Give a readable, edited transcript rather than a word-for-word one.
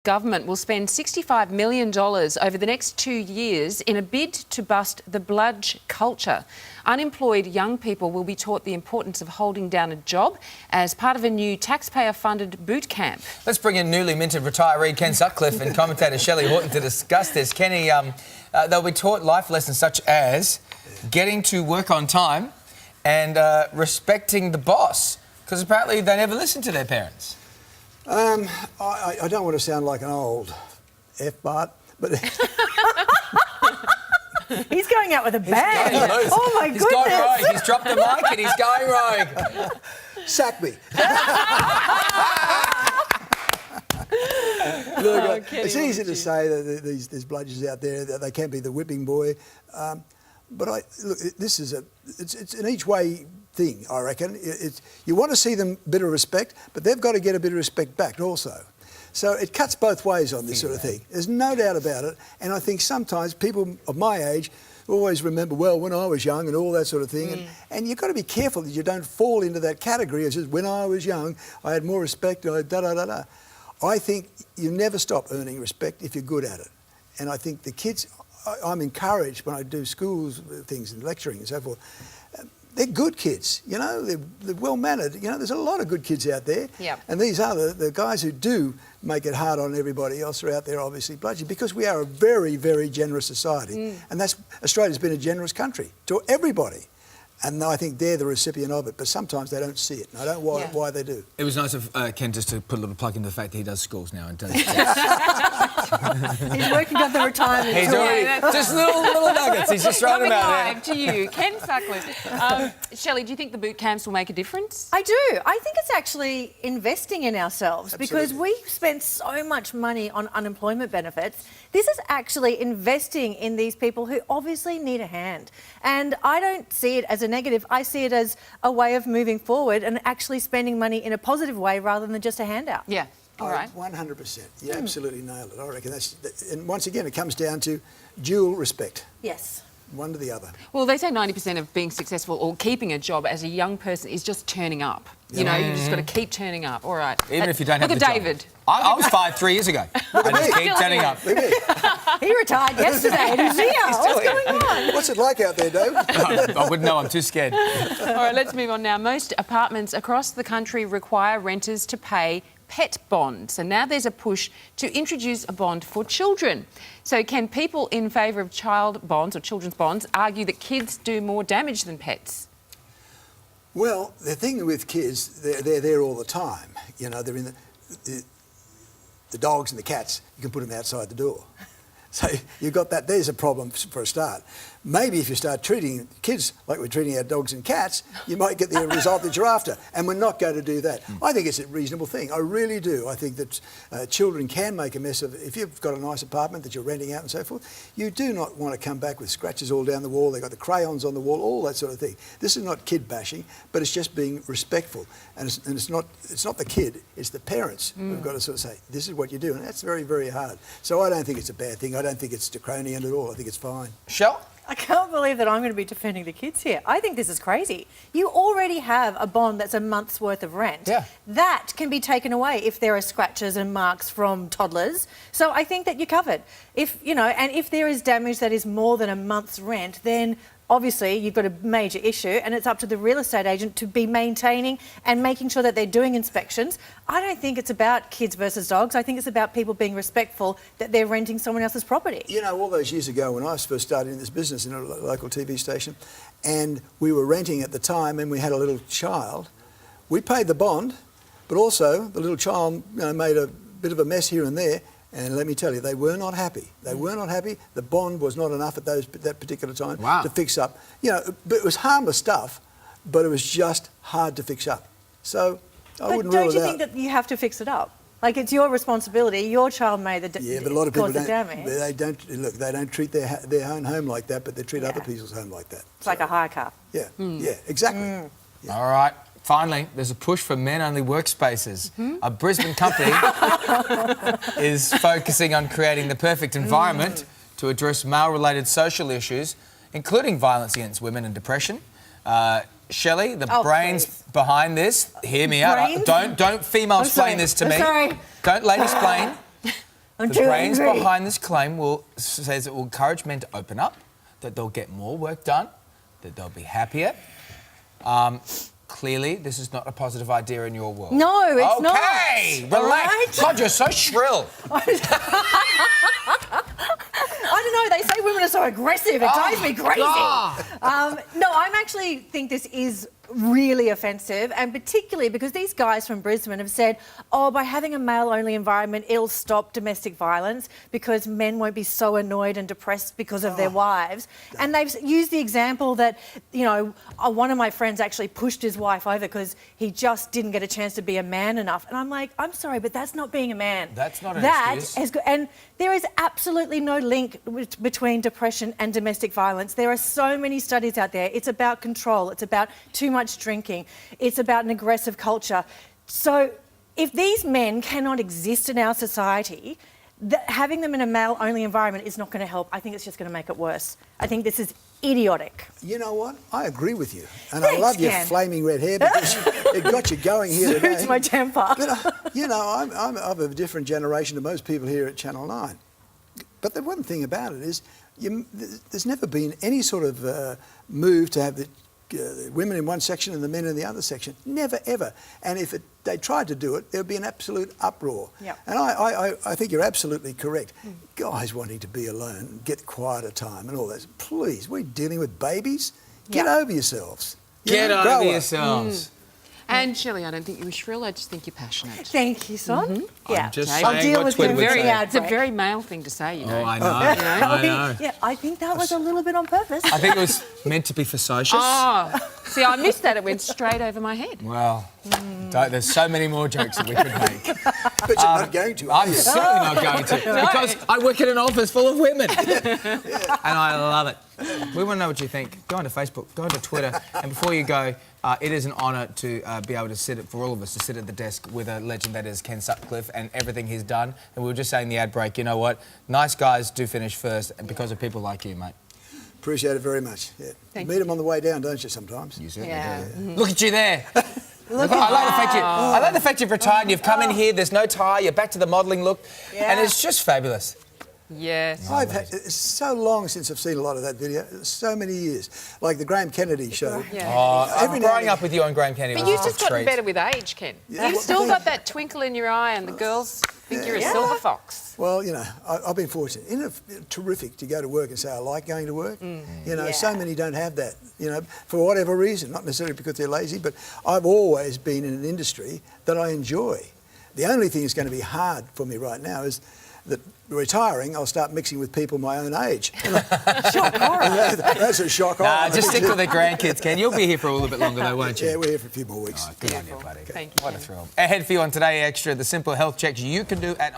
Government will spend $65 million over the next 2 years in a bid to bust the Bludge culture. Unemployed young people will be taught the importance of holding down a job as part of a new taxpayer-funded boot camp. Let's bring in newly minted retiree Ken Sutcliffe and commentator Shelley Horton to discuss this. Kenny, they'll be taught life lessons such as getting to work on time and respecting the boss, because apparently they never listen to their parents. I don't want to sound like an old F-Bart, but... He's going out with a bang. Oh, my goodness. He's gone rogue. He's dropped the mic and he's going rogue. Sack me. Look, it's easy to say that there's bludgers out there, that they can be the whipping boy. But look, this is it's an each way thing, I reckon. You want to see them a bit of respect, but they've got to get a bit of respect back also. So it cuts both ways on this sort of thing. There's no doubt about it. And I think sometimes people of my age always remember, well, when I was young and all that sort of thing. And you've got to be careful that you don't fall into that category of just, when I was young, I had more respect, da-da-da-da. I think you never stop earning respect if you're good at it. And I think the kids, I'm encouraged when I do schools things and lecturing and so forth. They're good kids, you know, they're well-mannered. You know, there's a lot of good kids out there. Yep. And these are the guys who do make it hard on everybody else are out there obviously bludging, because we are a very, very generous society. And Australia's been a generous country to everybody. And I think they're the recipient of it, but sometimes they don't see it. And I don't know why they do. It was nice of Ken just to put a little plug into the fact that he does schools now and does. He's working on the retirement. He's already just little nuggets. He's just throwing them out there. Live to you, Ken Sutcliffe. Shelley, do you think the boot camps will make a difference? I do. I think it's actually investing in ourselves. Absolutely. Because we spend so much money on unemployment benefits. This is actually investing in these people who obviously need a hand. And I don't see it as a negative. I see it as a way of moving forward and actually spending money in a positive way rather than just a handout. Yeah. All right. 100%. You absolutely nailed it. I reckon and once again, it comes down to dual respect. Yes. One to the other. Well, they say 90% of being successful or keeping a job as a young person is just turning up. You know, you just got to keep turning up. All right. Even if you don't have Look the at job. David. I was 5 3 years ago. I just keep turning up. He retired yesterday and he's here. What's going on? What's it like out there, Dave? I wouldn't know. I'm too scared. All right, let's move on now. Most apartments across the country require renters to pay pet bonds, and now there's a push to introduce a bond for children. So can people in favour of child bonds or children's bonds argue that kids do more damage than pets? Well, the thing with kids, they're there all the time. You know, they're in the dogs and the cats, you can put them outside the door. So you've got that. There's a problem for a start. Maybe if you start treating kids like we're treating our dogs and cats, you might get the result that you're after. And we're not going to do that. I think it's a reasonable thing. I really do. I think that children can make a mess of it. If you've got a nice apartment that you're renting out and so forth, you do not want to come back with scratches all down the wall. They've got the crayons on the wall, all that sort of thing. This is not kid bashing, but it's just being respectful. And it's not the kid, it's the parents who've got to sort of say, this is what you do. And that's very, very hard. So I don't think it's a bad thing. I don't think it's draconian at all. I think it's fine. Shell? I can't believe that I'm going to be defending the kids here. I think this is crazy. You already have a bond that's a month's worth of rent. Yeah. That can be taken away if there are scratches and marks from toddlers. So I think that you're covered. If, you know, and if there is damage that is more than a month's rent, then obviously you've got a major issue and it's up to the real estate agent to be maintaining and making sure that they're doing inspections. I don't think it's about kids versus dogs. I think it's about people being respectful that they're renting someone else's property. You know, all those years ago when I first started in this business in a local TV station, and we were renting at the time and we had a little child, we paid the bond, but also the little child, you know, made a bit of a mess here and there. And let me tell you, they were not happy. They were not happy. The bond was not enough at that particular time to fix up. You know, but it was harmless stuff, but it was just hard to fix up. So I wouldn't rule it out. But don't you think that you have to fix it up? Like, it's your responsibility. Your child made the yeah, but a lot of people damage. They don't treat their own home like that, but they treat other people's home like that. It's like a hire car. Yeah, yeah, exactly. Yeah. All right. Finally, there's a push for men-only workspaces. A Brisbane company is focusing on creating the perfect environment to address male-related social issues, including violence against women and depression. Shelley, the brains behind this, hear me out. Don't female-splain this to me. Sorry. Don't lady-splain. I'm The too brains angry. behind this claim says it will encourage men to open up, that they'll get more work done, that they'll be happier. Clearly, this is not a positive idea in your world. No, it's not. Okay, relax. All right? God, you're so shrill. I don't know. They say women are so aggressive. It drives me crazy. God. No, I actually think this is really offensive, and particularly because these guys from Brisbane have said, oh, by having a male-only environment, it'll stop domestic violence because men won't be so annoyed and depressed because of their wives. And they've used the example that, you know, one of my friends actually pushed his wife over because he just didn't get a chance to be a man enough. And I'm like, I'm sorry, but that's not being a man. That's not an excuse. And there is absolutely no link between depression and domestic violence. There are so many studies out there. It's about control. It's about too much drinking. It's about an aggressive culture. So if these men cannot exist in our society, having them in a male-only environment is not going to help. I think it's just going to make it worse. I think this is idiotic. You know what? I agree with you. And Thanks, I love your Ken. flaming red hair because it got you going here today. Suits my temper. But, you know, I'm of a different generation to most people here at Channel 9. But the one thing about it is there's never been any sort of move to have the women in one section and the men in the other section. Never, ever. And if they tried to do it, there would be an absolute uproar. Yep. And I think you're absolutely correct. Guys wanting to be alone, get quieter time and all that. Please, we're dealing with babies. Get over yourselves. You Get know, grow over up. yourselves. And Shelley, I don't think you were shrill. I just think you're passionate. Thank you, son. Yeah. I'm just I'll saying deal what with Twitter him would very say. It's a very male thing to say, you know. Oh, I know. You know? I know. Yeah, I think that was a little bit on purpose. I think it was meant to be facetious. Oh, see, I missed that. It went straight over my head. Well, there's so many more jokes that we could make. But you're not going to, are I'm you? certainly not going to, because I work in an office full of women. And I love it. We want to know what you think. Go onto Facebook, go onto Twitter, and before you go, it is an honour to be able to for all of us to sit at the desk with a legend that is Ken Sutcliffe and everything he's done. And we were just saying in the ad break, you know what? Nice guys do finish first, and because of people like you, mate. Appreciate it very much. Yeah. Thank Meet them on the way down, don't you, sometimes? You certainly Yeah. do. Look at you there. Look I like the fact you've retired and you've come in here, there's no tie, you're back to the modelling look, and it's just fabulous. Yes. It's so long since I've seen a lot of that video. So many years. Like the Graham Kennedy show. Yeah. Oh, Every now growing and up with you on Graham Kennedy But was you've just just a gotten treat. better with age, Ken. Yeah, You've well, still yeah. got that twinkle in your eye and the girls think you're a silver fox. Well, you know, I've been fortunate. Isn't it terrific to go to work and say, I like going to work? You know, so many don't have that, you know, for whatever reason, not necessarily because they're lazy, but I've always been in an industry that I enjoy. The only thing that's going to be hard for me right now is that retiring, I'll start mixing with people my own age. Shock horror. That's a shock. Nah, just stick with the grandkids, Ken. You'll be here for a little bit longer though, won't you? Yeah, we're here for a few more weeks. Good on you, buddy. Thank you, What a Ken. thrill. Ahead for you on Today Extra, the simple health checks you can do at home.